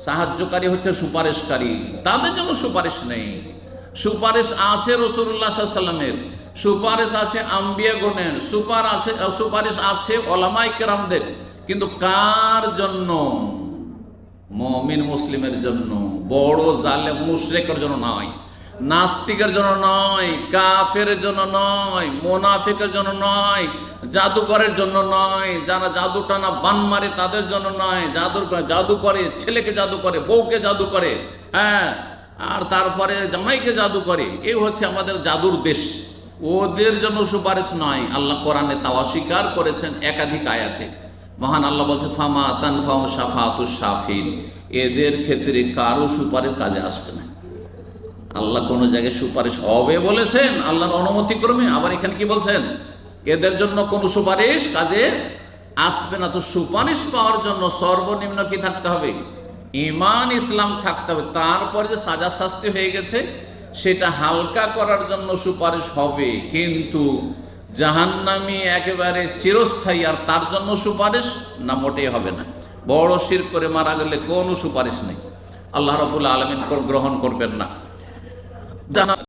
সাহায্যকারী হচ্ছে সুপারিশকারী, তাদের জন্য সুপারিশ নেই। সুপারিশ আছে রাসূলুল্লাহ সাল্লাল্লাহু আলাইহি ওয়াসাল্লামের, সুপারিশ আছে আম্বিয়াগণের, সুপারিশ আছে উলামায়ে কেরামদের, কিন্তু কার জন্য? মুমিন মুসলিমের জন্য, বড় জালেম মুশরিকের জন্য নয়, নাস্তিকের জন্য নয়, কাফেরের জন্য নয়, মুনাফিকের জন্য নয়, জাদুকরের জন্য নয়, যারা জাদু টানা বান মারে তাদের জন্য নয়, জাদু করে, ছেলেকে জাদু করে, বউকে জাদু করে, হ্যাঁ, আর তারপরে জামাইকে জাদু করে, এই হচ্ছে আমাদের জাদুর দেশ। ওদের জন্য সুপারিশ নয়। আল্লাহ কোরআনে তা অস্বীকার করেছেন একাধিক আয়াতে। মহান আল্লাহ বলছে ফামা তানফাউ শাফাতুশ শাফিন, এদের ক্ষেত্রে কারো সুপারিশ কাজে আসবে না। আল্লাহ কোন জায়গায় সুপারিশ হবে বলেছেন আল্লাহর অনুমতি ক্রমে, আবার এখানে কি বলছেন? এদের জন্য কোনো সুপারিশ কাজে আসবে না। তো সুপারিশ পাওয়ার জন্য সর্বনিম্ন কি থাকতে হবে? ঈমান ইসলাম থাকতে হবে। তারপরে যে সাজা শাস্তি হয়ে গেছে সেটা হালকা করার জন্য সুপারিশ হবে, কিন্তু জাহান্নামী একেবারে চিরস্থায়ী আর তার জন্য সুপারিশ না, মোটেই হবে না। বড় শিরক করে মারা গেলে কোনো সুপারিশ নেই, আল্লাহ রাব্বুল আলামিন গ্রহণ করবেন না।